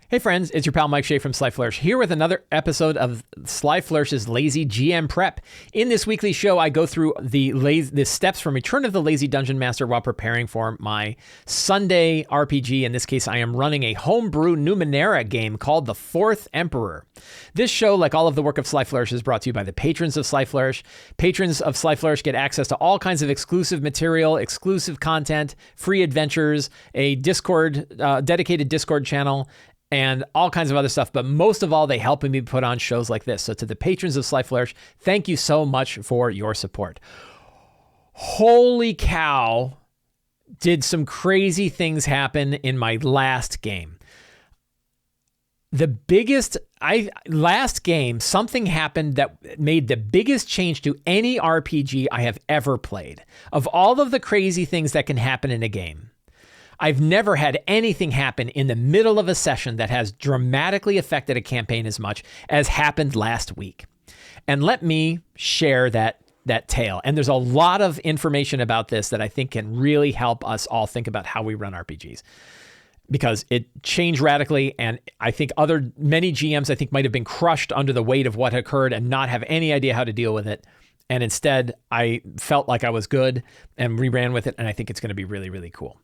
Hey friends, it's your pal Mike Shea from Sly Flourish here with another episode of Sly Flourish's Lazy GM Prep. In this weekly show, I go through the steps from Return of the Lazy Dungeon Master while preparing for my Sunday RPG. In this case, I am running a homebrew Numenera game called The Fourth Emperor. This show, like all of the work of Sly Flourish, is brought to you by the patrons of Sly Flourish. Patrons of Sly Flourish get access to all kinds of exclusive material, exclusive content, free adventures, a dedicated Discord channel, and all kinds of other stuff. But most of all, they help me put on shows like this. So to the patrons of Sly Flourish, thank you so much for your support. Holy cow, did some crazy things happen in my last game. Last game, something happened that made the biggest change to any RPG I have ever played. Of all of the crazy things that can happen in a game, I've never had anything happen in the middle of a session that has dramatically affected a campaign as much as happened last week. And let me share that tale. And there's a lot of information about this that I think can really help us all think about how we run RPGs, because it changed radically. And I think many GMs, I think, might have been crushed under the weight of what occurred and not have any idea how to deal with it. And instead, I felt like I was good and we ran with it. And I think it's going to be really, really cool.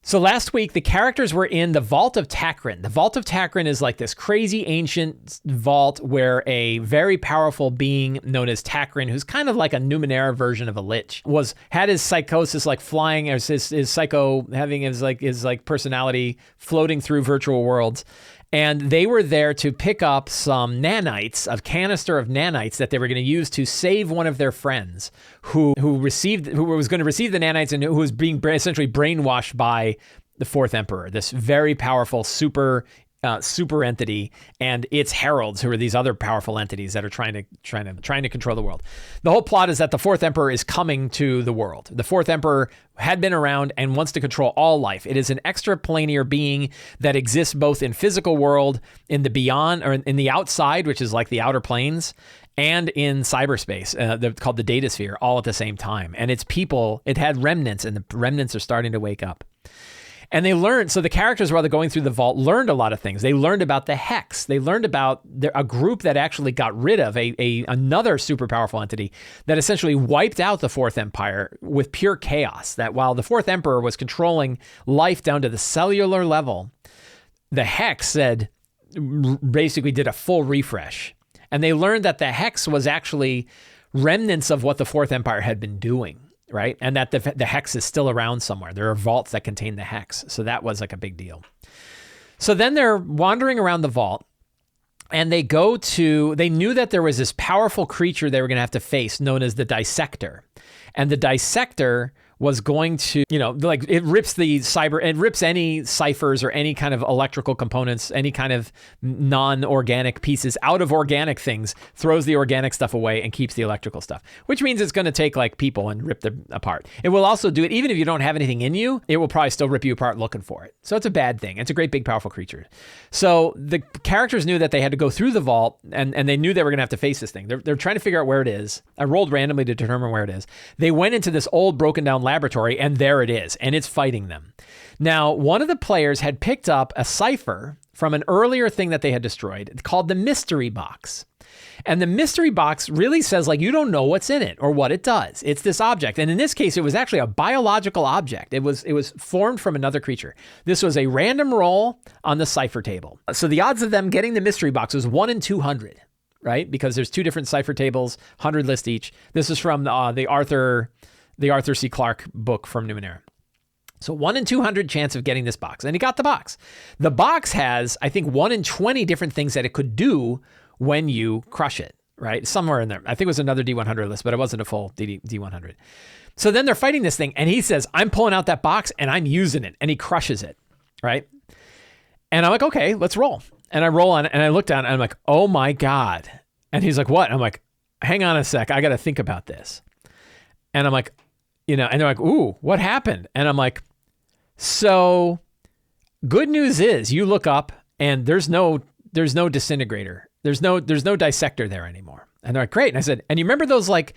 So last week, the characters were in the Vault of Takrin. The Vault of Takrin is like this crazy ancient vault where a very powerful being known as Takrin, who's kind of like a Numenera version of a lich, had his psychosis like flying, or his psycho having his personality floating through virtual worlds. And they were there to pick up some nanites, a canister of nanites that they were going to use to save one of their friends who was going to receive the nanites and who was being essentially brainwashed by the Fourth Emperor, this very powerful super entity, and its heralds, who are these other powerful entities that are trying to control the world. The whole plot is that the Fourth Emperor is coming to the world. The Fourth Emperor had been around and wants to control all life. It is an extraplanar being that exists both in physical world, in the beyond, or in the outside, which is like the outer planes, and in cyberspace, called the data sphere, all at the same time. And its people, it had remnants, and the remnants are starting to wake up. And they learned, so the characters, while they're going through the vault, learned a lot of things. They learned about the Hex. They learned about a group that actually got rid of another super powerful entity that essentially wiped out the Fourth Empire with pure chaos. That while the Fourth Emperor was controlling life down to the cellular level, the Hex basically did a full refresh. And they learned that the Hex was actually remnants of what the Fourth Empire had been doing. Right? And that the Hex is still around somewhere. There are vaults that contain the Hex. So that was like a big deal. So then they're wandering around the vault, and they knew that there was this powerful creature they were going to have to face known as the Dissector. And the Dissector was going to, it rips any ciphers or any kind of electrical components, any kind of non-organic pieces out of organic things, throws the organic stuff away and keeps the electrical stuff, which means it's going to take like people and rip them apart. It will also do it, even if you don't have anything in you, it will probably still rip you apart looking for it. So it's a bad thing. It's a great, big, powerful creature. So the characters knew that they had to go through the vault, and they knew they were going to have to face this thing. They're trying to figure out where it is. I rolled randomly to determine where it is. They went into this old broken down laboratory, and there it is, and it's fighting them. Now, one of the players had picked up a cipher from an earlier thing that they had destroyed called the Mystery Box. And the Mystery Box really says, like, you don't know what's in it or what it does. It's this object. And in this case, it was actually a biological object. It was formed from another creature. This was a random roll on the cipher table. So the odds of them getting the Mystery Box was 1 in 200. Right? Because there's two different cipher tables, 100 lists each. This is from the Arthur C. Clarke book from Numenera. So 1 in 200 chance of getting this box. And he got the box. The box has, I think, 1 in 20 different things that it could do when you crush it, right? Somewhere in there. I think it was another D100 list, but it wasn't a full D100. So then they're fighting this thing, and he says, I'm pulling out that box, and I'm using it. And he crushes it, right? And I'm like, okay, let's roll. And I roll on it, and I look down, and I'm like, oh my God. And he's like, what? And I'm like, hang on a sec. I got to think about this. And I'm like, and they're like, ooh, what happened? And I'm like, so good news is you look up and there's no disintegrator. There's no dissector there anymore. And they're like, great. And I said, and you remember those like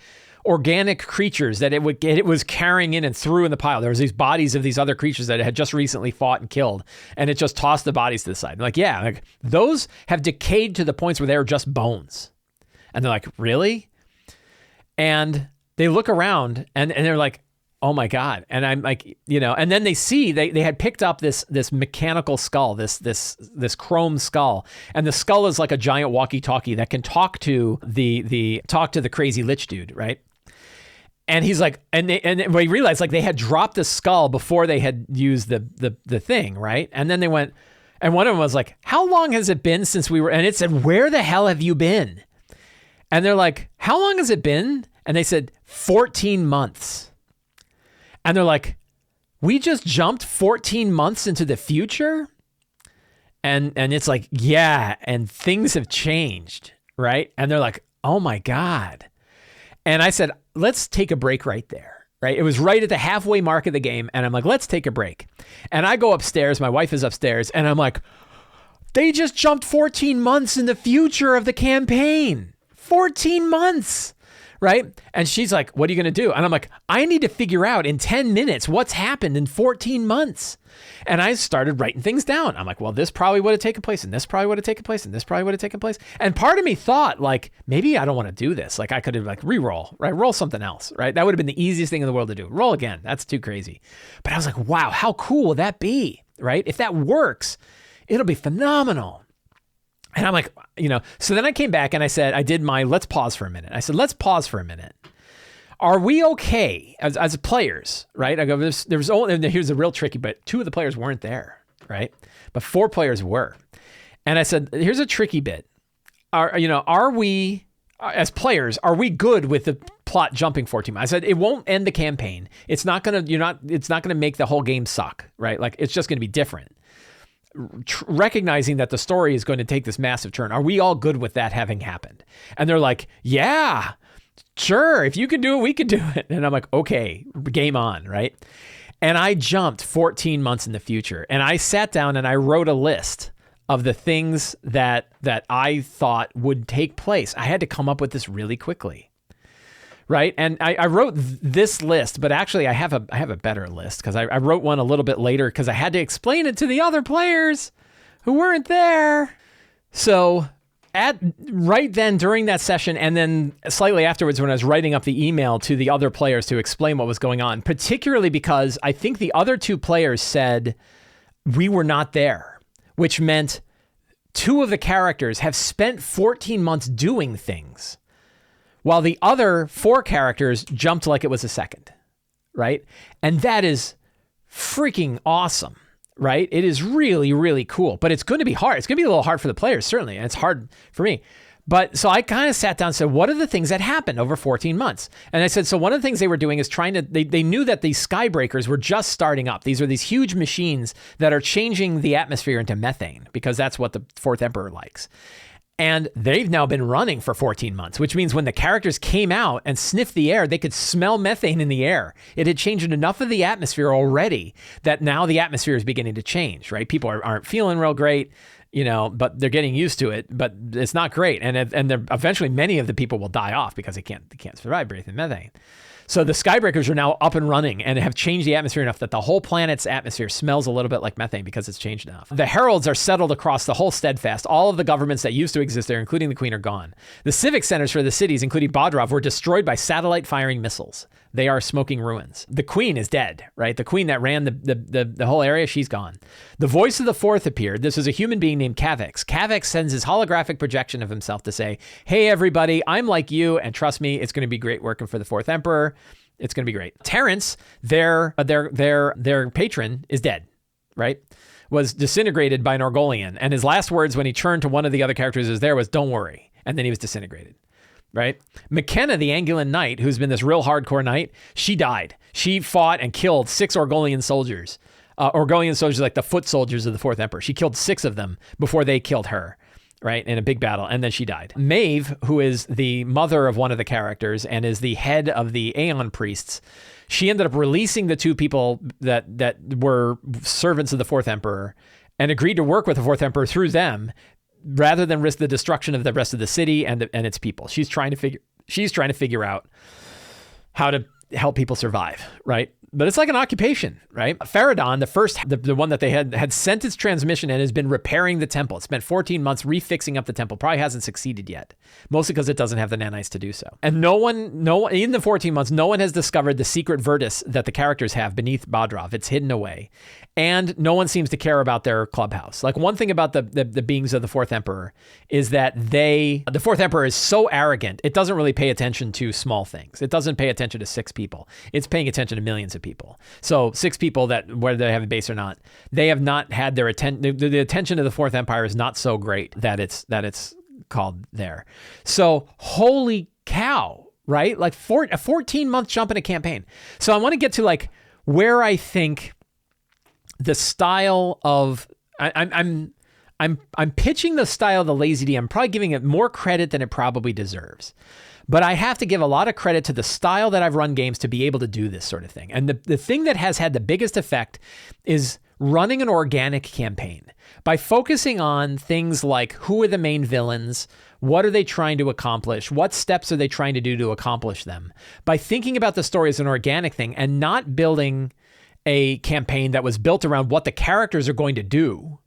organic creatures that it was carrying in and threw in the pile. There was these bodies of these other creatures that it had just recently fought and killed, and it just tossed the bodies to the side. I'm like, yeah, like those have decayed to the points where they're just bones. And they're like, really? And they look around and they're like, oh my God. And I'm like, and then they see they had picked up this mechanical skull, this chrome skull. And the skull is like a giant walkie-talkie that can talk to the crazy lich dude, right? And he's like, and we realized like they had dropped the skull before they had used the thing, right? And then they went, and one of them was like, how long has it been since we were, and it said, where the hell have you been? And they're like, how long has it been? And they said, 14 months. And they're like, we just jumped 14 months into the future? And it's like, yeah, and things have changed, right? And they're like, oh my God. And I said, let's take a break right there, right? It was right at the halfway mark of the game. And I'm like, let's take a break. And I go upstairs, my wife is upstairs, and I'm like, they just jumped 14 months in the future of the campaign. 14 months. Right? And she's like, what are you going to do? And I'm like, I need to figure out in 10 minutes what's happened in 14 months. And I started writing things down. I'm like, well, this probably would have taken place, and this probably would have taken place, and this probably would have taken place. And part of me thought, like, maybe I don't want to do this. Like, I could have like re-roll, right? Roll something else, right? That would have been the easiest thing in the world to do. Roll again. That's too crazy. But I was like, wow, how cool would that be? Right? If that works, it'll be phenomenal. And I'm like, so then I came back and I said, let's pause for a minute. I said, let's pause for a minute. Are we okay as players, right? I go, there's only, here's the real tricky, but 2 of the players weren't there, right? But 4 players were. And I said, here's a tricky bit. Are we, as players, are we good with the plot jumping 14 months? I said, it won't end the campaign. It's not going to make the whole game suck, right? Like, it's just going to be different. Recognizing that the story is going to take this massive turn. Are we all good with that having happened? And they're like, yeah, sure. If you can do it, we can do it. And I'm like, okay, game on, right? And I jumped 14 months in the future, and I sat down and I wrote a list of the things that I thought would take place. I had to come up with this really quickly. Right. And I wrote this list, but actually I have a better list because I wrote one a little bit later because I had to explain it to the other players who weren't there. So right then during that session, and then slightly afterwards when I was writing up the email to the other players to explain what was going on, particularly because I think the other 2 players said we were not there, which meant 2 of the characters have spent 14 months doing things, while the other 4 characters jumped like it was a second, right? And that is freaking awesome, right? It is really, really cool, but it's going to be hard. It's going to be a little hard for the players, certainly, and it's hard for me. But so I kind of sat down and said, what are the things that happened over 14 months? And I said, so one of the things they were doing is they knew that these skybreakers were just starting up. These are these huge machines that are changing the atmosphere into methane because that's what the 4th Emperor likes. And they've now been running for 14 months, which means when the characters came out and sniffed the air, they could smell methane in the air. It had changed enough of the atmosphere already that now the atmosphere is beginning to change, right? People aren't feeling real great, but they're getting used to it, but it's not great. And eventually many of the people will die off because they can't survive breathing methane. So the skybreakers are now up and running and have changed the atmosphere enough that the whole planet's atmosphere smells a little bit like methane because it's changed enough. The heralds are settled across the whole steadfast. All of the governments that used to exist there, including the Queen, are gone. The civic centers for the cities, including Bodrov, were destroyed by satellite-firing missiles. They are smoking ruins. The Queen is dead, right? The Queen that ran the whole area, she's gone. The voice of the 4th appeared. This is a human being named Kavex. Kavex sends his holographic projection of himself to say, hey, everybody, I'm like you, and trust me, it's going to be great working for the 4th Emperor. It's going to be great. Terrence, their patron, is dead, right? Was disintegrated by an Orgolian. And his last words when he turned to one of the other characters was don't worry. And then he was disintegrated, right? McKenna, the Angulan knight, who's been this real hardcore knight, she died. She fought and killed 6 Orgolian soldiers. Orgolian soldiers like the foot soldiers of the 4th Emperor. She killed 6 of them before they killed her. Right, in a big battle, and then she died. Maeve, who is the mother of one of the characters and is the head of the Aeon priests, she ended up releasing the 2 people that were servants of the 4th Emperor and agreed to work with the 4th Emperor through them rather than risk the destruction of the rest of the city and its people. She's trying to figure out how to help people survive, right? But it's like an occupation, right? Faradon, the one that they had sent its transmission and has been repairing the temple. It spent 14 months refixing up the temple. Probably hasn't succeeded yet, mostly because it doesn't have the nanites to do so. And no one, in the 14 months, no one has discovered the secret Virtus that the characters have beneath Bodrov. It's hidden away. And no one seems to care about their clubhouse. Like, one thing about the beings of the Fourth Emperor is that the Fourth Emperor is so arrogant, it doesn't really pay attention to small things. It doesn't pay attention to 6 people. It's paying attention to millions of people. So 6 people, that whether they have a base or not, they have not had their attention. The attention of the Fourth Empire is not so great that it's called there. So holy cow, right? Like a 14-month jump in a campaign. So I want to get to like where I think the style of I'm pitching the style of the lazy DM. I'm probably giving it more credit than it probably deserves. But I have to give a lot of credit to the style that I've run games to be able to do this sort of thing. And the thing that has had the biggest effect is running an organic campaign. By focusing on things like, who are the main villains? What are they trying to accomplish? What steps are they trying to do to accomplish them? By thinking about the story as an organic thing and not building a campaign that was built around what the characters are going to do,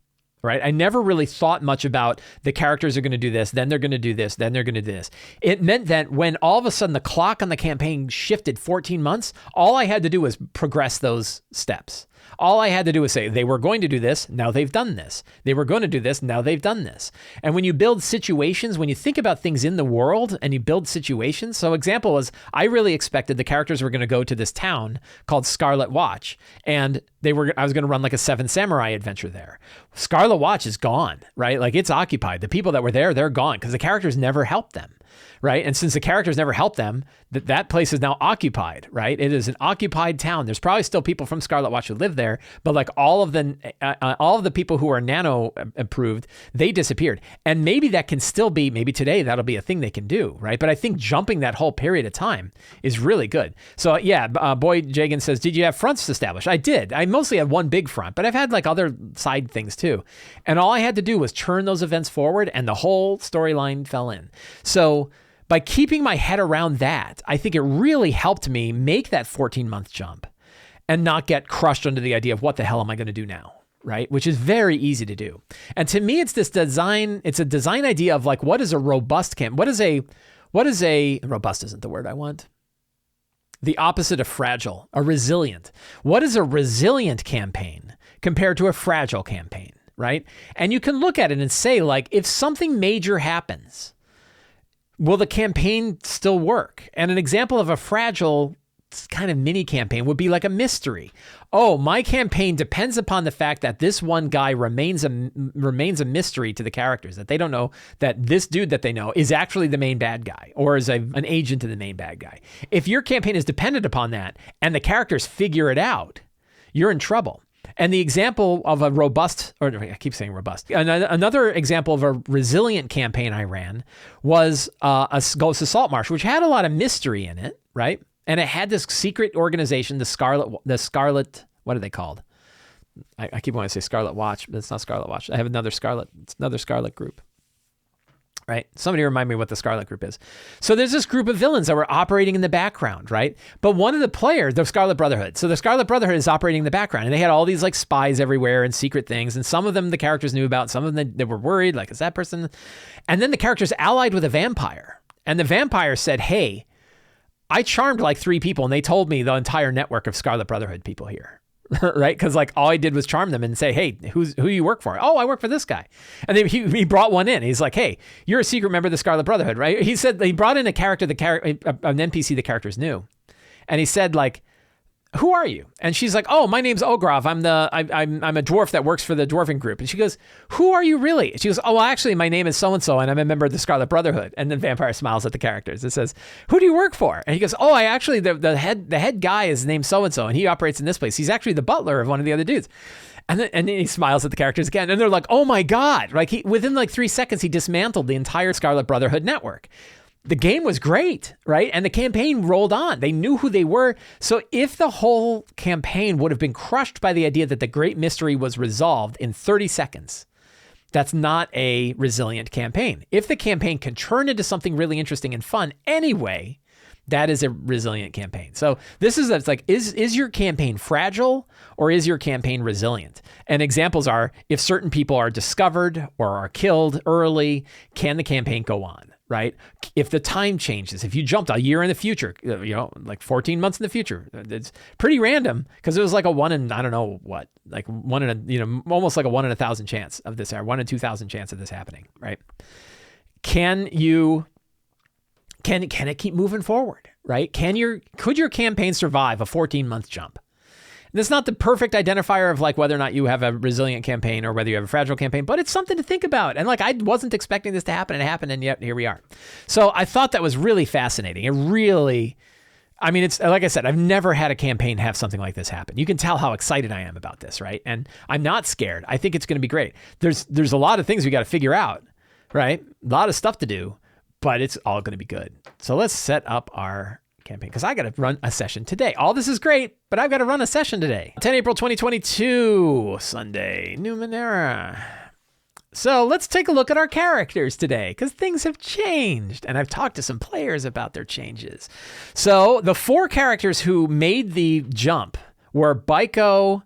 right? I never really thought much about the characters are going to do this, then they're going to do this, then they're going to do this. It meant that when all of a sudden the clock on the campaign shifted 14 months, all I had to do was progress those steps. All I had to do was say, they were going to do this, now they've done this. They were going to do this, now they've done this. And when you build situations, when you think about things in the world and you build situations, so example was, I really expected the characters were going to go to this town called Scarlet Watch, and I was going to run like a 7 Samurai adventure there. Scarlet Watch is gone, right? Like, it's occupied. The people that were there, they're gone because the characters never helped them. Right. And since the characters never helped them, that place is now occupied. Right. It is an occupied town. There's probably still people from Scarlet Watch who live there, but like all of the people who are nano approved, they disappeared. And maybe that can still be, maybe today that'll be a thing they can do. Right. But I think jumping that whole period of time is really good. So yeah, Boy Jagan says, did you have fronts established? I did. I mostly had one big front, but I've had like other side things too. And all I had to do was turn those events forward and the whole storyline fell in. So by keeping my head around that, I think it really helped me make that 14-month jump and not get crushed under the idea of what the hell am I going to do now, right? Which is very easy to do. And to me, it's a design idea of like, what is a robust camp? What is a robust isn't the word I want. The opposite of fragile, a resilient. What is a resilient campaign compared to a fragile campaign, right? And you can look at it and say, like, if something major happens, will the campaign still work? And an example of a fragile kind of mini campaign would be like a mystery. Oh, my campaign depends upon the fact that this one guy remains a mystery to the characters, that they don't know that this dude that they know is actually the main bad guy or is an agent of the main bad guy. If your campaign is dependent upon that and the characters figure it out, you're in trouble. And the example of a robust, or I keep saying robust, another example of a resilient campaign I ran was a Ghost of Saltmarsh, which had a lot of mystery in it, right? And it had this secret organization, the Scarlet, what are they called? I keep wanting to say Scarlet Watch, but it's not Scarlet Watch. I have another Scarlet group. Right? Somebody remind me what the Scarlet Group is. So there's this group of villains that were operating in the background, right? But one of the players, the Scarlet Brotherhood. So the Scarlet Brotherhood is operating in the background, and they had all these like spies everywhere and secret things. And some of them the characters knew about, some of them they were worried, like, is that person? And then the characters allied with a vampire. And the vampire said, hey, I charmed like 3 people, and they told me the entire network of Scarlet Brotherhood people here. Right? Because like all I did was charm them and say, hey, who you work for? Oh, I work for this guy. And then he brought one in. He's like, hey, you're a secret member of the Scarlet Brotherhood, right? He said he brought in an NPC the characters knew. And he said like, who are you? And she's like, oh, my name's Ogrov. I'm a dwarf that works for the dwarven group. And she goes, who are you really? She goes, oh, well, actually, my name is so-and-so, and I'm a member of the Scarlet Brotherhood. And the vampire smiles at the characters. It says, who do you work for? And he goes, oh, I actually, the head guy is named so-and-so, and he operates in this place. He's actually the butler of one of the other dudes. And then he smiles at the characters again. And they're like, oh my God. Like within like 3 seconds, he dismantled the entire Scarlet Brotherhood network. The game was great, right? And the campaign rolled on. They knew who they were. So if the whole campaign would have been crushed by the idea that the great mystery was resolved in 30 seconds, that's not a resilient campaign. If the campaign can turn into something really interesting and fun anyway, That is a resilient campaign. So this is, it's like, is your campaign fragile or is your campaign resilient? And examples are, if certain people are discovered or are killed early, can the campaign go on, right? If the time changes, if you jumped a year in the future, like 14 months in the future, it's pretty random because it was like a one in, I don't know what, like one in a, almost like a 1 in 1,000 chance of this, or 1 in 2,000 chance of this happening, right? Can it keep moving forward, right? Could your campaign survive a 14-month jump? And that's not the perfect identifier of like whether or not you have a resilient campaign or whether you have a fragile campaign, but it's something to think about. And like, I wasn't expecting this to happen, and it happened, and yet here we are. So I thought that was really fascinating. It really, I mean, it's like I said, I've never had a campaign have something like this happen. You can tell how excited I am about this, right? And I'm not scared. I think it's going to be great. There's a lot of things we got to figure out, right? A lot of stuff to do, but it's all going to be good. So let's set up our campaign because I got to run a session today. All this is great, but I've got to run a session today. 10 April 2022, Sunday, Numenera. So let's take a look at our characters today because things have changed, and I've talked to some players about their changes. So the 4 characters who made the jump were Baiko,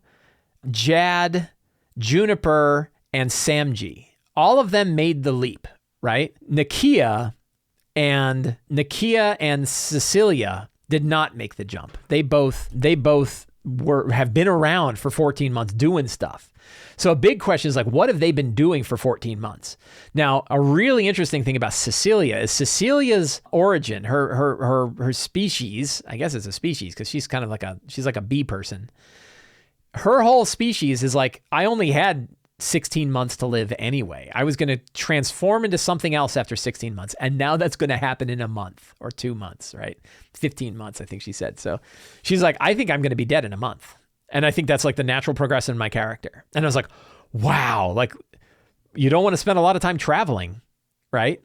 Jad, Juniper, and Samji. All of them made the leap, right? Nakia and Cecilia did not make the jump. They both have been around for 14 months doing stuff. So a big question is like, what have they been doing for 14 months? Now, a really interesting thing about Cecilia is Cecilia's origin, her species, I guess it's a species because she's kind of like she's like a bee person. Her whole species is like, I only had 16 months to live anyway. I was going to transform into something else after 16 months. And now that's going to happen in a month or 2 months, right? 15 months, I think she said. So she's like, I think I'm going to be dead in a month. And I think that's like the natural progression in my character. And I was like, wow, like you don't want to spend a lot of time traveling, right?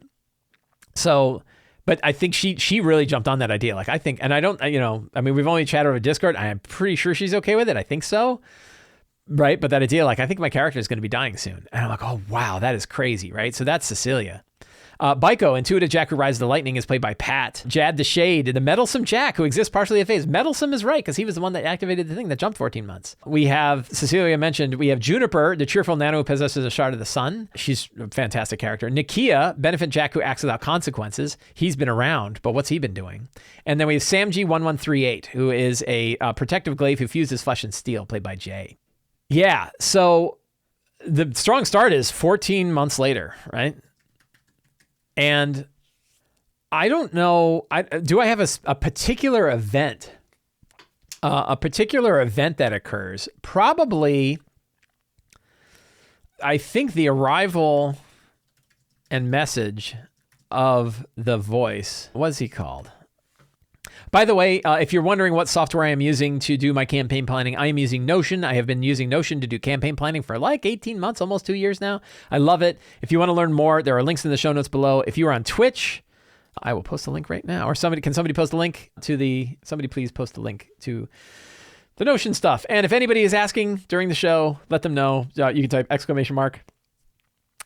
So, but I think she really jumped on that idea. Like I think, and I don't, I mean, we've only chatted over Discord. I am pretty sure she's okay with it. I think so. Right. But that idea, like, I think my character is going to be dying soon. And I'm like, oh, wow, that is crazy. Right. So that's Cecilia. Baiko, Intuitive Jack who rides the lightning, is played by Pat. Jad the Shade, the meddlesome Jack who exists partially at phase. Meddlesome is right because he was the one that activated the thing that jumped 14 months. We have, Cecilia mentioned, we have Juniper, the cheerful nano who possesses a shard of the sun. She's a fantastic character. Nakia, Benefit Jack who acts without consequences. He's been around, but what's he been doing? And then we have Samji 1138, who is a protective glaive who fuses flesh and steel, played by Jay. Yeah, so the strong start is 14 months later, right? And I don't know, do I have a particular event? A particular event that occurs? Probably, I think the arrival and message of the voice. What's he called? By the way, if you're wondering what software I am using to do my campaign planning, I am using Notion. I have been using Notion to do campaign planning for like 18 months, almost 2 years now. I love it. If you want to learn more, there are links in the show notes below. If you are on Twitch, I will post a link right now. Or can somebody post a link to somebody please post a link to the Notion stuff. And if anybody is asking during the show, let them know. You can type !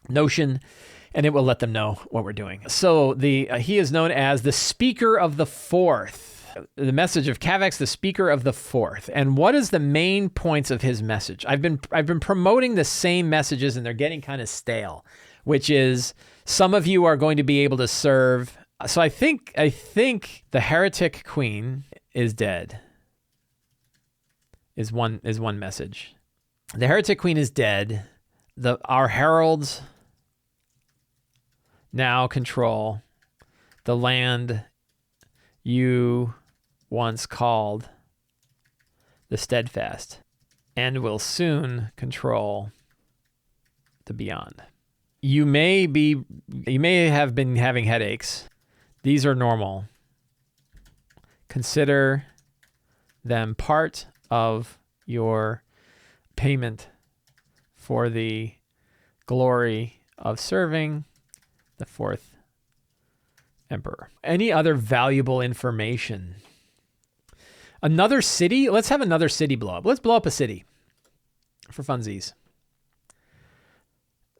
Notion, and it will let them know what we're doing. So he is known as the Speaker of the Fourth. The message of Kavak's the Speaker of the Fourth. And what is the main points of his message? I've been promoting the same messages, and they're getting kind of stale, which is some of you are going to be able to serve. So I think the Heretic Queen is dead. Is one message. The Heretic Queen is dead. Our heralds now control the land you once called the Steadfast, and will soon control the Beyond. You may have been having headaches. These are normal. Consider them part of your payment for the glory of serving the fourth emperor. Any other valuable information? Another city? Let's have another city blow up. Let's blow up a city for funsies.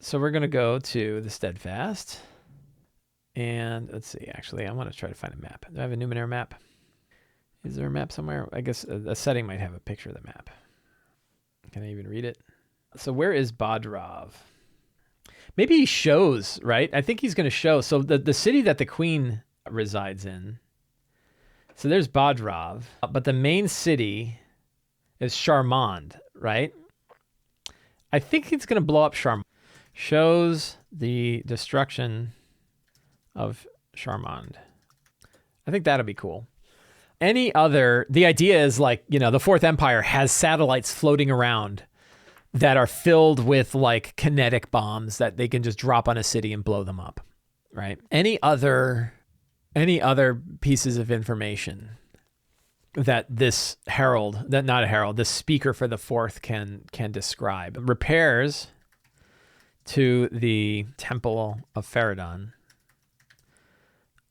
So we're going to go to the Steadfast. And let's see, actually, I want to try to find a map. Do I have a Numenera map? Is there a map somewhere? I guess a setting might have a picture of the map. Can I even read it? So where is Bodrov? Maybe he shows, right? I think he's going to show. So the city that the queen resides in. So there's Bodrov. But the main city is Charmand, right? I think he's going to blow up Charmand. Shows the destruction of Charmand. I think that'll be cool. The idea is like, the Fourth Empire has satellites floating around that are filled with like kinetic bombs that they can just drop on a city and blow them up, right? Any other pieces of information that this this speaker for the Fourth can describe? Repairs to the Temple of Faradon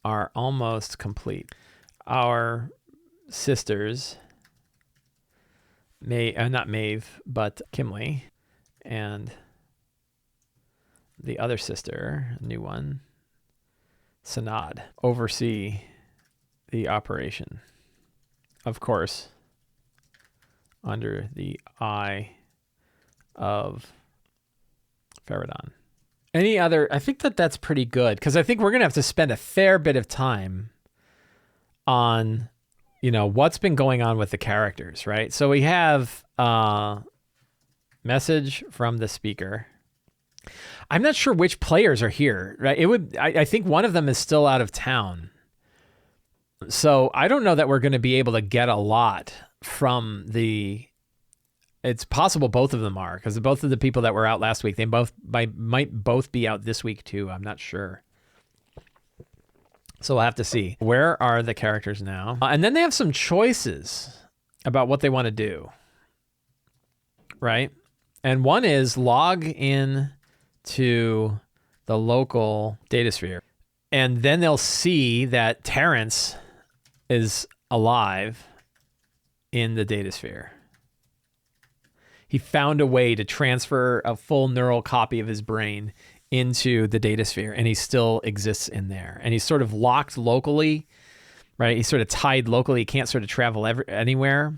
are almost complete. Our sisters, not Maeve, but Kimley, and the other sister, new one, Sanad, oversee the operation. Of course, under the eye of Faradon. I think that's pretty good, because I think we're going to have to spend a fair bit of time on, what's been going on with the characters, right? So we have a message from the speaker. I'm not sure which players are here, right? I think one of them is still out of town. So I don't know that we're going to be able to get a lot from it's possible both of them are, because both of the people that were out last week, they might both be out this week too. I'm not sure. So we'll have to see. Where are the characters now? And then they have some choices about what they want to do, right? And one is log in to the local datasphere. And then they'll see that Terrence is alive in the datasphere. He found a way to transfer a full neural copy of his brain into the datasphere, and he still exists in there. And he's sort of locked locally, right? He's sort of tied locally. He can't sort of travel anywhere.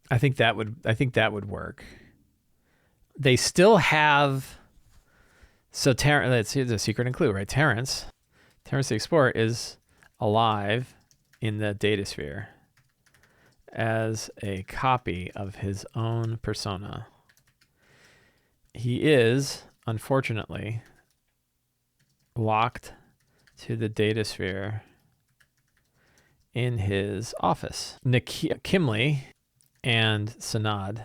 I think that would work. They still have. So here's a secret and clue, right? Terrence the Explorer is alive in the datasphere as a copy of his own persona. He is, unfortunately, locked to the datasphere in his office. Kimley and Sanad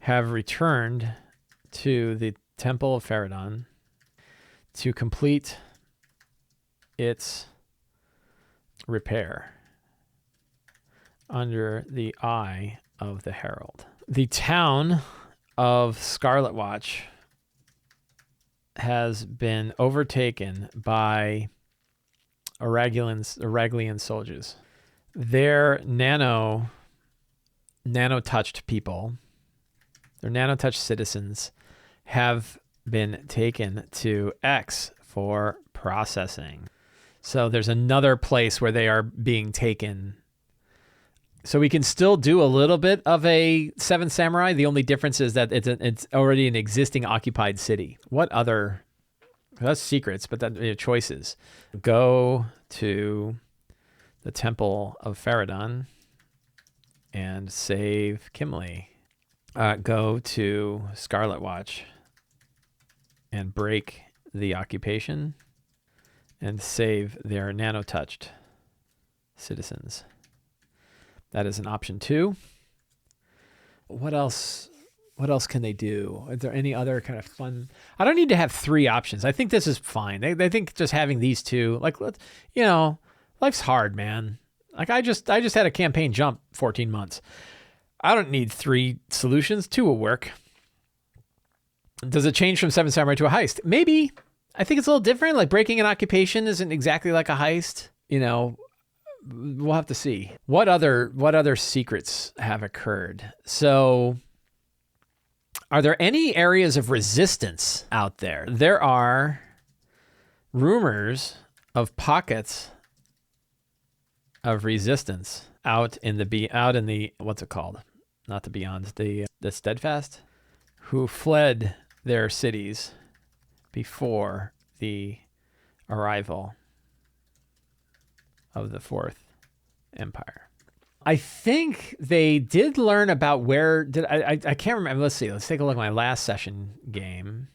have returned to the Temple of Faradon to complete its repair under the eye of the Herald. The town of Scarlet Watch has been overtaken by Araglian soldiers. Their nano-touched people, their nano-touched citizens, have been taken to X for processing. So there's another place where they are being taken. So we can still do a little bit of a Seven Samurai. The only difference is that it's already an existing occupied city. What other? That's secrets, but choices. Go to the Temple of Faradon and save Kimley. Go to Scarlet Watch and break the occupation and save their nano-touched citizens. That is an option 2. What else can they do? Is there any other kind of fun? I don't need to have 3 options. I think this is fine. They think just having these 2, life's hard, man. Like I just had a campaign jump 14 months. I don't need 3 solutions. 2 will work. Does it change from Seven Samurai to a heist? Maybe. I think it's a little different. Like breaking an occupation isn't exactly like a heist. We'll have to see. What other secrets have occurred? So, are there any areas of resistance out there? There are rumors of pockets of resistance out in the what's it called? Not the beyond, the steadfast, who fled their cities before the arrival of the Fourth Empire. I think they did learn about where I can't remember. Let's see. Let's take a look at my last session game.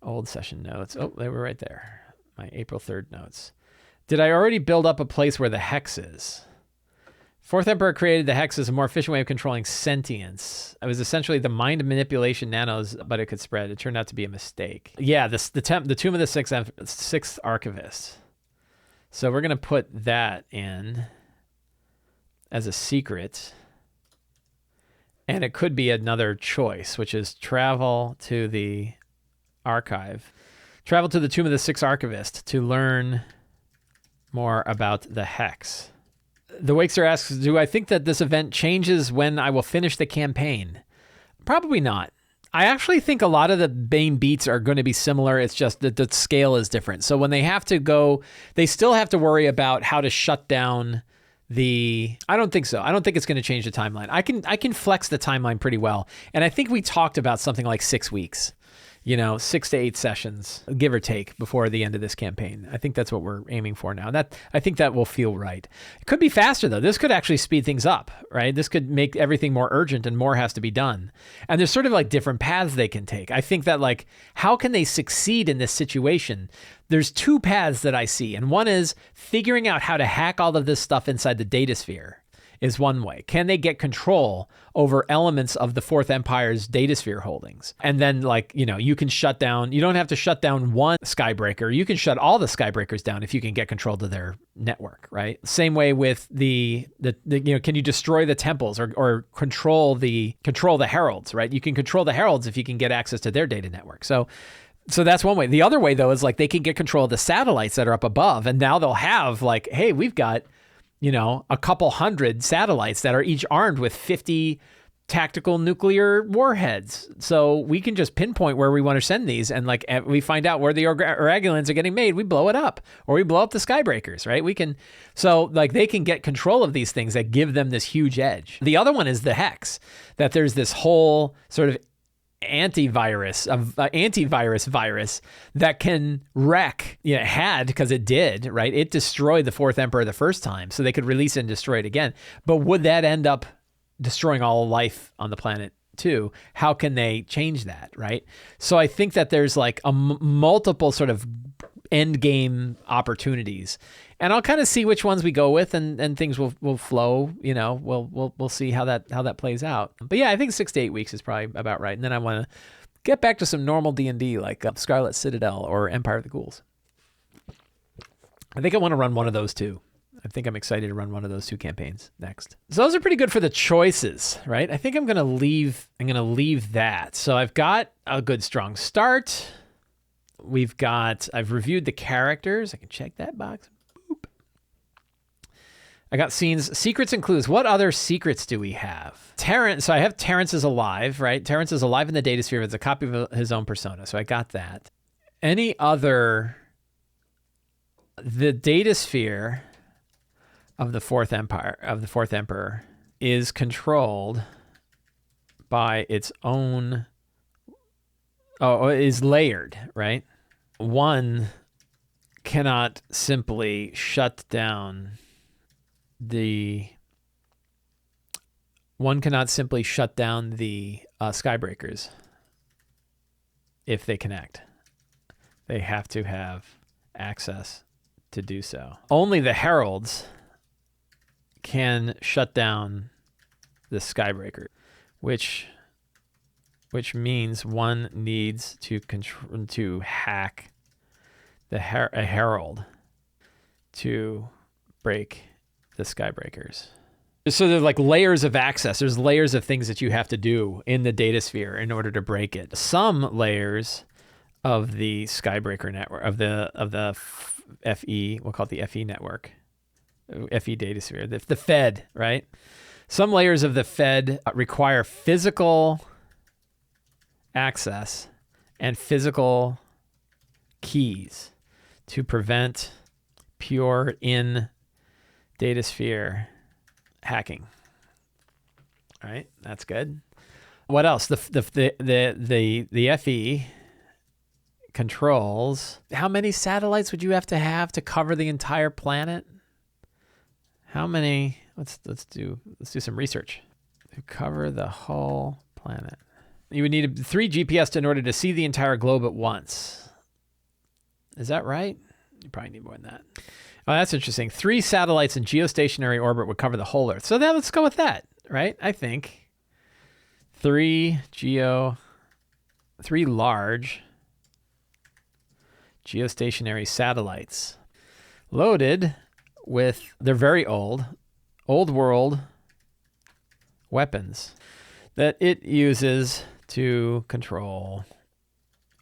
Old session notes. Oh, they were right there. My April 3rd notes. Did I already build up a place where the hex is? Fourth Emperor created the hex as a more efficient way of controlling sentience. It was essentially the mind manipulation nanos, but it could spread. It turned out to be a mistake. Yeah, the Tomb of the Sixth Archivist. So we're going to put that in as a secret. And it could be another choice, which is travel to the archive. Travel to the Tomb of the Sixth Archivist to learn more about the hex. The Wakester asks, do I think that this event changes when I will finish the campaign? Probably not. I actually think a lot of the main beats are going to be similar. It's just that the scale is different. So when they have to go, they still have to worry about how to shut down I don't think so. I don't think it's going to change the timeline. I can flex the timeline pretty well. And I think we talked about something like 6 weeks. 6 to 8 sessions, give or take, before the end of this campaign. I think that's what we're aiming for now. I think that will feel right. It could be faster, though. This could actually speed things up, right? This could make everything more urgent and more has to be done. And there's sort of like different paths they can take. I think that how can they succeed in this situation? There's 2 paths that I see. And one is figuring out how to hack all of this stuff inside the data sphere is one way. Can they get control over elements of the Fourth Empire's datasphere holdings? And then you can shut down, you don't have to shut down one skybreaker. You can shut all the skybreakers down if you can get control to their network, right? Same way with can you destroy the temples or control the heralds, right? You can control the heralds if you can get access to their data network. So that's one way. The other way, though, is they can get control of the satellites that are up above. And now they'll have hey, we've got a couple hundred satellites that are each armed with 50 tactical nuclear warheads. So we can just pinpoint where we want to send these. And we find out where the Oragulans are getting made. We blow it up, or we blow up the skybreakers, right? They can get control of these things that give them this huge edge. The other one is the hex, that there's this whole sort of antivirus virus that can wreck, because it did, right? It destroyed the Fourth Emperor the first time, so they could release it and destroy it again. But would that end up destroying all life on the planet too? How can they change that, right? So I think that there's multiple sort of end game opportunities, and I'll kind of see which ones we go with, and things will flow. We'll see how that plays out. But yeah, I think 6 to 8 weeks is probably about right. And then I want to get back to some normal D&D like Scarlet Citadel or Empire of the Ghouls. I think I want to run one of those too. I think I'm excited to run one of those 2 campaigns next. So those are pretty good for the choices, right? I think I'm gonna leave that. So I've got a good strong start. I've reviewed the characters. I can check that box. Boop. I got scenes, secrets and clues. What other secrets do we have? Terrence. So I have Terrence is alive, right? Terrence is alive in the data sphere. It's a copy of his own persona. So I got that. Any other? The data sphere of the Fourth Emperor is controlled by its own. Is layered, right? One cannot simply shut down the skybreakers if they connect. They have to have access to do so. Only the heralds can shut down the skybreaker, which means one needs to hack a herald to break the skybreakers. So there's layers of access. There's layers of things that you have to do in the data sphere in order to break it. Some layers of the skybreaker network, of the FE, we'll call it the FE network, FE data sphere, the Fed, right? Some layers of the Fed require physical access and physical keys. to prevent pure in datasphere hacking. All right, that's good. What else? The FE controls. How many satellites would you have to cover the entire planet? How many? Let's do some research. To cover the whole planet, you would need 3 GPS in order to see the entire globe at once. Is that right? You probably need more than that. Oh, that's interesting. 3 satellites in geostationary orbit would cover the whole Earth. So then let's go with that, right? I think 3 large geostationary satellites loaded with, they're very old world weapons that it uses to control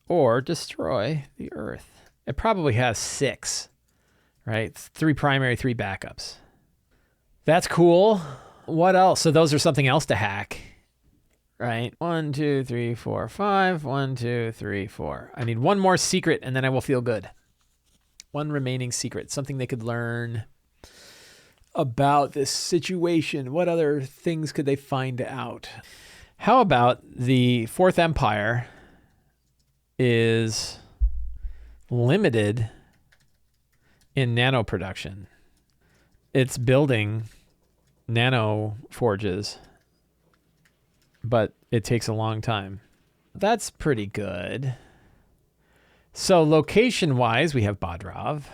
or destroy the Earth. It probably has 6, right? 3 primary, 3 backups. That's cool. What else? So those are something else to hack, right? 1, 2, 3, 4, 5. 1, 2, 3, 4. I need one more secret and then I will feel good. One remaining secret, something they could learn about this situation. What other things could they find out? How about the Fourth Empire is limited in nano production? It's building nano forges, but it takes a long time. That's pretty good. So location-wise, we have Bodrov.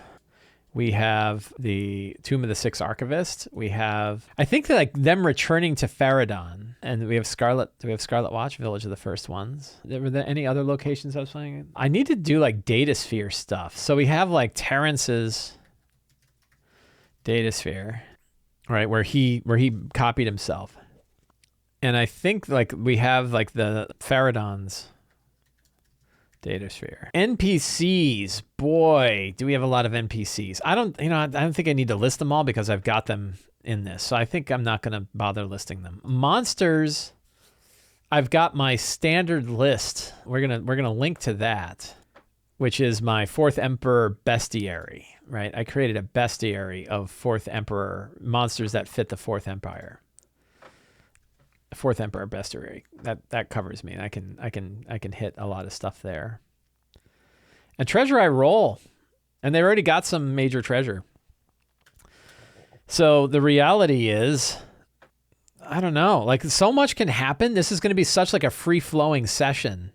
We have the Tomb of the Six Archivists. We have, I think, like them returning to Faradon, and we have Scarlet. Do we have Scarlet Watch, Village of the First Ones? Were there any other locations I was playing? I need to do like Datasphere stuff. So we have like Terrence's Datasphere, right, where he copied himself, and I think like we have like the Faradon's Datasphere. NPCs, boy, do we have a lot of NPCs. I don't think I need to list them all because I've got them in this. So I think I'm not going to bother listing them. Monsters, I've got my standard list. We're going to link to that, which is my Fourth Emperor bestiary, right? I created a bestiary of Fourth Emperor monsters that fit the Fourth Empire. Fourth Emperor bestiary. That covers me. I can hit a lot of stuff there. And treasure I roll. And they already got some major treasure. So the reality is, I don't know, like so much can happen. This is going to be such like a free-flowing session.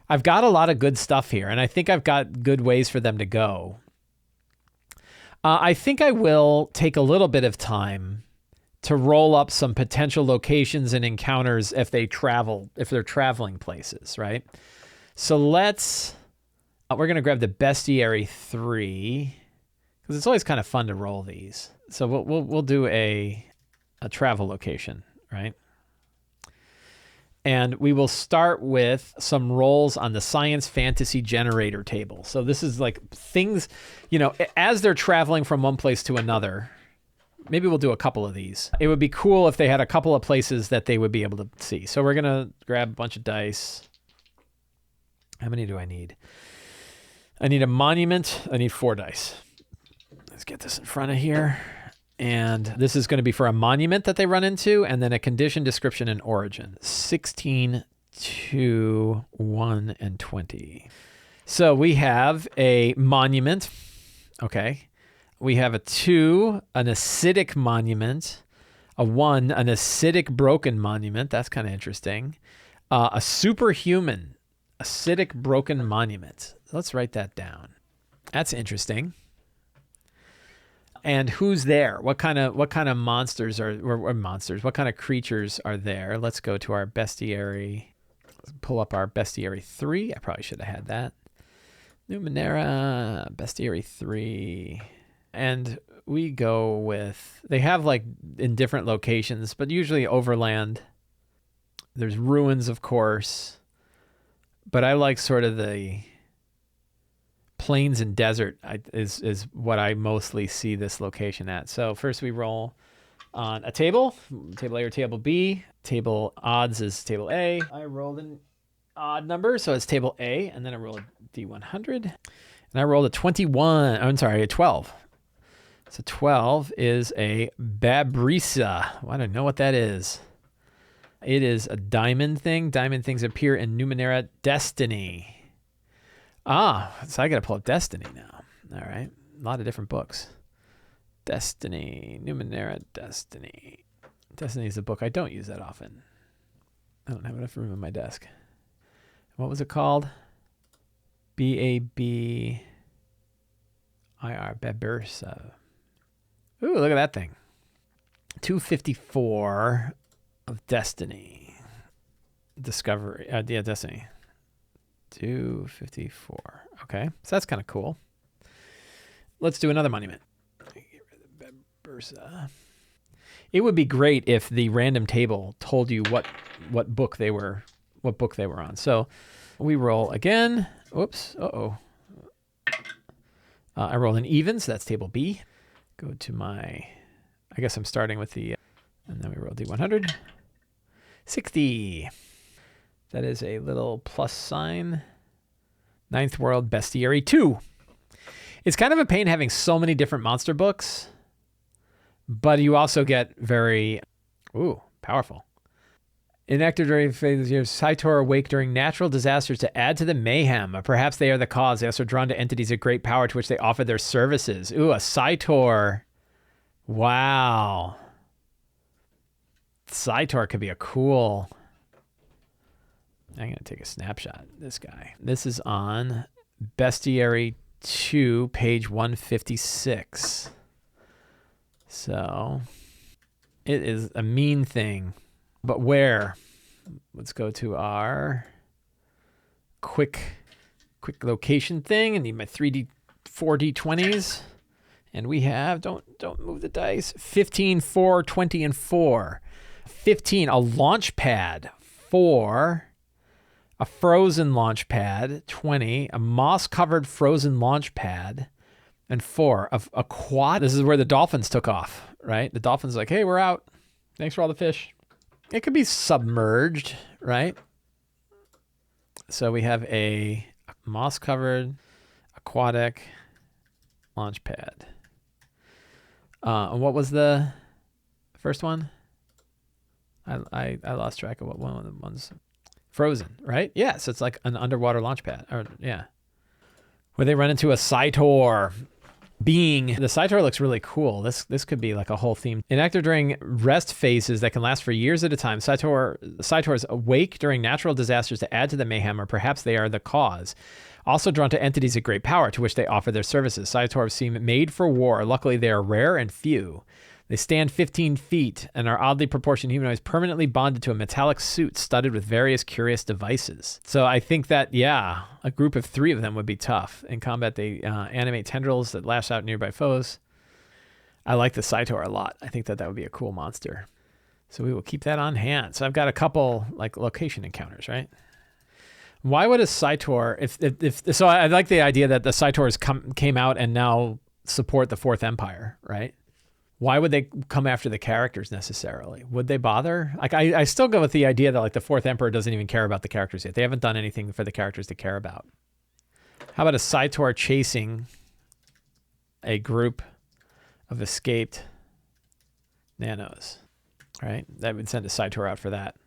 I've got a lot of good stuff here, and I think I've got good ways for them to go. I think I will take a little bit of time to roll up some potential locations and encounters if they're traveling places, right? So we're going to grab the Bestiary 3 because it's always kind of fun to roll these. So we'll do a travel location, right? And we will start with some rolls on the science fantasy generator table. So this is like things, as they're traveling from one place to another. Maybe we'll do a couple of these. It would be cool if they had a couple of places that they would be able to see. So we're going to grab a bunch of dice. How many do I need? I need a monument. I need 4 dice. Let's get this in front of here. And this is going to be for a monument that they run into, and then a condition, description, and origin. 16, 2, 1, and 20. So we have a monument. Okay. We have a 2, an acidic monument. A 1, an acidic broken monument. That's kind of interesting. A superhuman acidic broken monument. Let's write that down. That's interesting. And who's there? What kind of monsters or monsters? What kind of creatures are there? Let's go to our bestiary. Let's pull up our bestiary 3. I probably should have had that. Numenera bestiary 3. And we go with, they have like in different locations, but usually overland. There's ruins, of course, but I like sort of the plains and desert is what I mostly see this location at. So first we roll on a table A or table B. Table odds is table A. I rolled an odd number, so it's table A, and then I roll a D100. And I rolled a 21. I'm sorry, a 12. So 12 is a Babrisa. Well, I don't know what that is. It is a diamond thing. Diamond things appear in Numenera Destiny. So I got to pull up Destiny now. All right. A lot of different books. Destiny. Numenera Destiny. Destiny is a book I don't use that often. I don't have enough room on my desk. What was it called? Babir. Babursa. Ooh, look at that thing. 254 of Destiny. Discovery. Yeah, Destiny. 254. Okay, so that's kind of cool. Let's do another monument. Get rid of Babursa. It would be great if the random table told you what book they were on. So we roll again. Whoops. I roll an even, so that's table B. Go to I guess I'm starting with and then we roll D100. 60. That is a little plus sign. Ninth World Bestiary 2. It's kind of a pain having so many different monster books, but you also get very, powerful. Inactive during phases, Sator awake during natural disasters to add to the mayhem. Perhaps they are the cause. They also drawn to entities of great power to which they offer their services. Ooh, a Sator. Wow. Sator could be a cool... I'm going to take a snapshot of this guy. This is on Bestiary 2, page 156. So, it is a mean thing. But where? Let's go to our quick location thing. I need my 4D20s. And we have, don't move the dice, 15, 4, 20, and 4. 15, a launch pad. 4, a frozen launch pad. 20, a moss-covered frozen launch pad. And 4, a quad. This is where the dolphins took off, right? The dolphins like, hey, we're out. Thanks for all the fish. It could be submerged, right? So we have a moss-covered aquatic launch pad. And what was the first one? I lost track of what one of the ones. Frozen, right? Yeah, so it's like an underwater launch pad. Or yeah. Where they run into a Sator being. The Sator looks really cool. This could be like a whole theme. Inactive during rest phases that can last for years at a time. Saitors awake during natural disasters to add to the mayhem, or perhaps they are the cause. Also drawn to entities of great power to which they offer their services. Saitors seem made for war. Luckily, they are rare and few. They stand 15 feet and are oddly proportioned humanoids permanently bonded to a metallic suit studded with various curious devices. So I think that, yeah, a group of 3 of them would be tough. In combat, they animate tendrils that lash out nearby foes. I like the Sator a lot. I think that would be a cool monster. So we will keep that on hand. So I've got a couple like location encounters, right? Why would a Sator, so I like the idea that the Saitors came out and now support the Fourth Empire, right? Why would they come after the characters necessarily? Would they bother? Like I still go with the idea that like the Fourth Emperor doesn't even care about the characters yet. They haven't done anything for the characters to care about. How about a Sator chasing a group of escaped nanos, right? That would send a Sator out for that.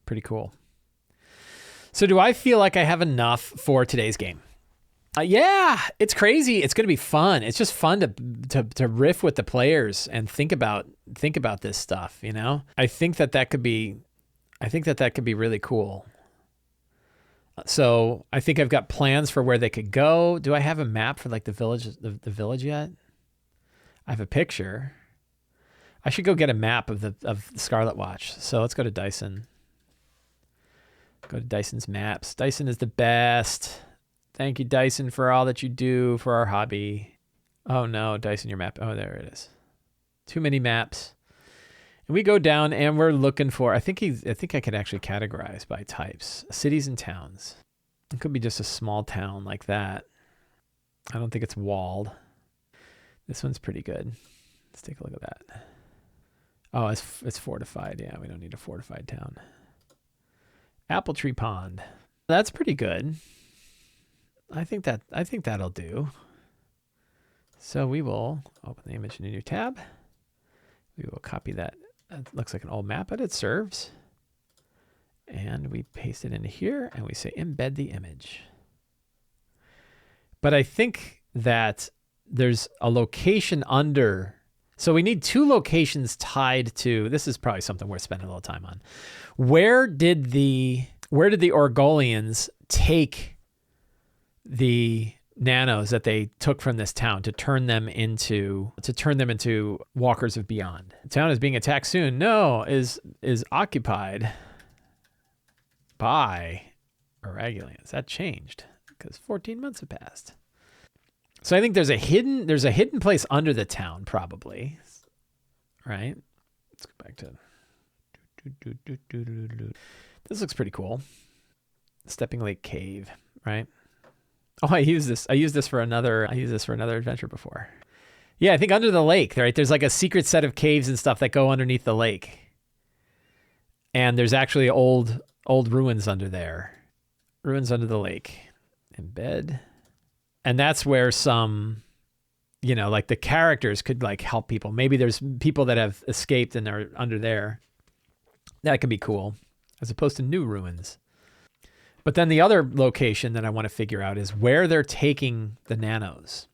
Pretty cool. So do I feel like I have enough for today's game? Yeah, it's crazy. It's going to be fun. It's just fun to riff with the players and think about this stuff, you know? I think that could be really cool. So I think I've got plans for where they could go. Do I have a map for like the village yet? I have a picture. I should go get a map of Scarlet Watch. So let's go to Dyson. Go to Dyson's maps. Dyson is the best. Thank you, Dyson, for all that you do for our hobby. Oh no, Dyson, your map. Oh, there it is. Too many maps. And we go down and we're looking for, I think I could actually categorize by types. Cities and towns. It could be just a small town like that. I don't think it's walled. This one's pretty good. Let's take a look at that. Oh, it's fortified. Yeah, we don't need a fortified town. Apple Tree Pond. That's pretty good. I think that'll do. So we will open the image in a new tab. We will copy that. That looks like an old map, but it serves. And we paste it into here and we say embed the image. But I think that there's a location under. So we need two locations tied to, this is probably something worth spending a little time on. Where did the Orgolians take the nanos that they took from this town to turn them into walkers of beyond? The town is being attacked soon. No, is occupied by Orgolians. That changed because 14 months have passed. So I think there's a hidden place under the town, probably. Right? Let's go back to. This looks pretty cool. Stepping Lake Cave, right? Oh, I used this for another adventure before. Yeah, I think under the lake, right? There's like a secret set of caves and stuff that go underneath the lake. And there's actually old ruins under there. Ruins under the lake. Embed. And that's where some, like the characters could like help people. Maybe there's people that have escaped and are under there. That could be cool, as opposed to new ruins. But then the other location that I want to figure out is where they're taking the nanos.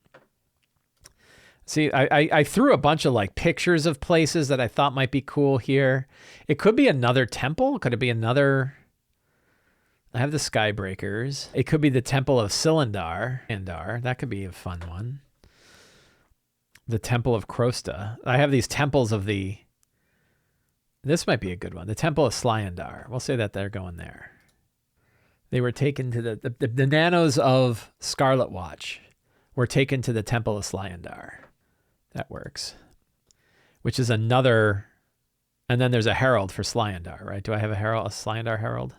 See, I threw a bunch of like pictures of places that I thought might be cool here. It could be another temple. Could it be another? I have the Skybreakers. It could be the Temple of Cylindar. That could be a fun one. The Temple of Krosta. I have these temples of the. This might be a good one. The Temple of Slyandar. We'll say that they're going there. They were taken to the nanos of Scarlet Watch were taken to the Temple of Slyandar. That works. Which is another. And then there's a herald for Slyandar, right? Do I have a Slyandar herald?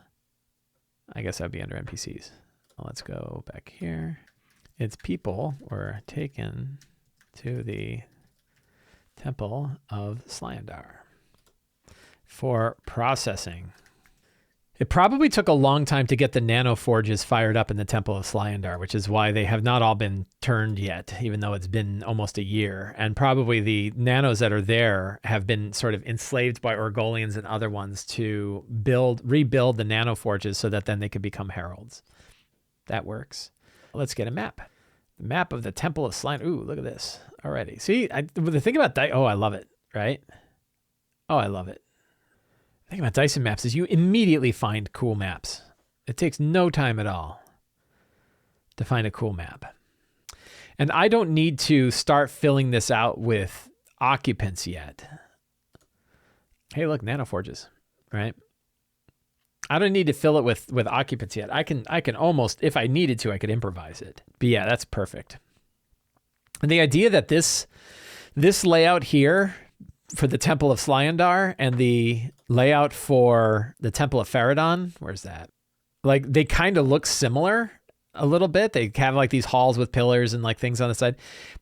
I guess that'd be under NPCs. Well, let's go back here. Its people were taken to the Temple of Slyandar for processing. It probably took a long time to get the nano forges fired up in the Temple of Slyandar, which is why they have not all been turned yet, even though it's been almost a year. And probably the nanos that are there have been sort of enslaved by Orgolians and other ones to rebuild the nano forges so that then they could become heralds. That works. Let's get a map. The map of the Temple of Slyandar. Ooh, look at this already. See, the thing about I love it, right? Oh, I love it. The thing about Dyson maps is you immediately find cool maps. It takes no time at all to find a cool map. And I don't need to start filling this out with occupants yet. Hey, look, nanoforges, right? I don't need to fill it with occupants yet. I can almost, if I needed to, I could improvise it. But yeah, that's perfect. And the idea that this layout here for the Temple of Slyandar and the layout for the Temple of Faradon, where's that? Like they kind of look similar a little bit. They have like these halls with pillars and like things on the side.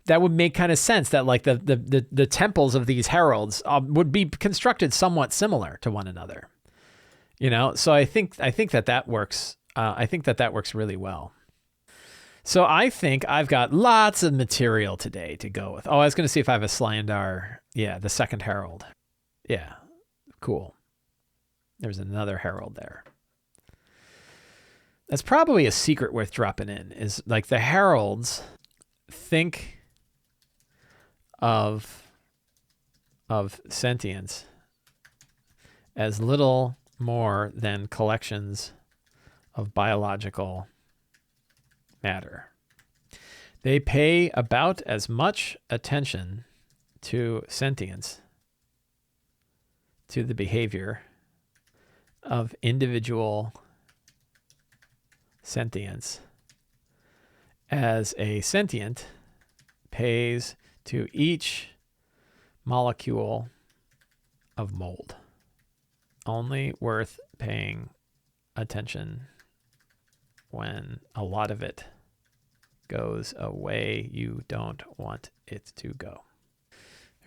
That would make kind of sense that like the temples of these heralds would be constructed somewhat similar to one another. So I think that works. I think that works really well. So I think I've got lots of material today to go with. Oh, I was going to see if I have a Slyandar. Yeah, the second herald. Yeah, cool. There's another herald there. That's probably a secret worth dropping in, is like the heralds think of sentience as little more than collections of biological matter. They pay about as much attention to sentience, to the behavior of individual sentience, as a sentient pays to each molecule of mold. Only worth paying attention when a lot of it goes a way you don't want it to go.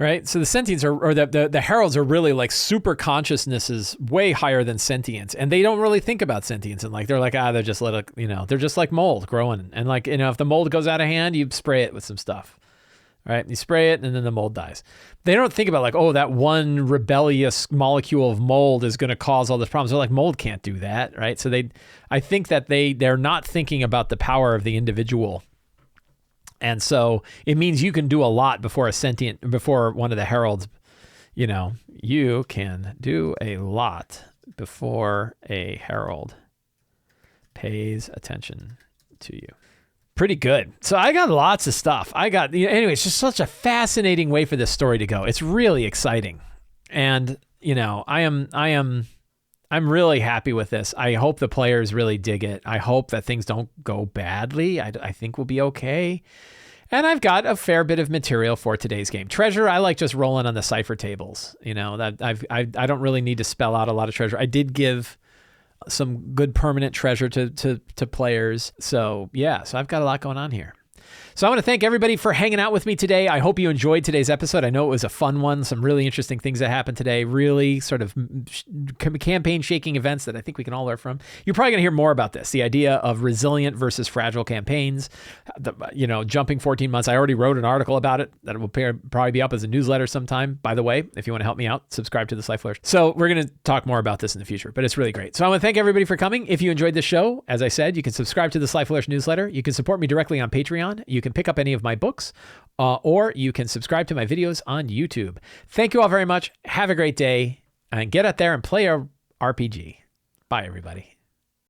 Right? So the sentients are, or the heralds are really like super consciousnesses way higher than sentience. And they don't really think about sentience. And like, they're like, they're just they're just like mold growing. And like, if the mold goes out of hand, you spray it with some stuff, right? You spray it and then the mold dies. They don't think about like, oh, that one rebellious molecule of mold is going to cause all this problems. They're like, mold can't do that, right? So I think that they're not thinking about the power of the individual. And so it means you can do a lot before one of the heralds, you can do a lot before a herald pays attention to you. Pretty good. So I got lots of stuff. Anyway, it's just such a fascinating way for this story to go. It's really exciting. And, I'm really happy with this. I hope the players really dig it. I hope that things don't go badly. I think we'll be okay. And I've got a fair bit of material for today's game. Treasure, I like just rolling on the cipher tables. That I don't really need to spell out a lot of treasure. I did give some good permanent treasure to players. So yeah, so I've got a lot going on here. So I want to thank everybody for hanging out with me today. I hope you enjoyed today's episode. I know it was a fun one. Some really interesting things that happened today. Really sort of campaign shaking events that I think we can all learn from. You're probably going to hear more about this. The idea of resilient versus fragile campaigns, jumping 14 months. I already wrote an article about it that will probably be up as a newsletter sometime. By the way, if you want to help me out, subscribe to the Sly Flourish. So we're going to talk more about this in the future, but it's really great. So I want to thank everybody for coming. If you enjoyed this show, as I said, you can subscribe to the Sly Flourish newsletter. You can support me directly on Patreon. You can pick up any of my books, or you can subscribe to my videos on YouTube. Thank you all very much. Have a great day, and get out there and play a RPG. Bye, everybody.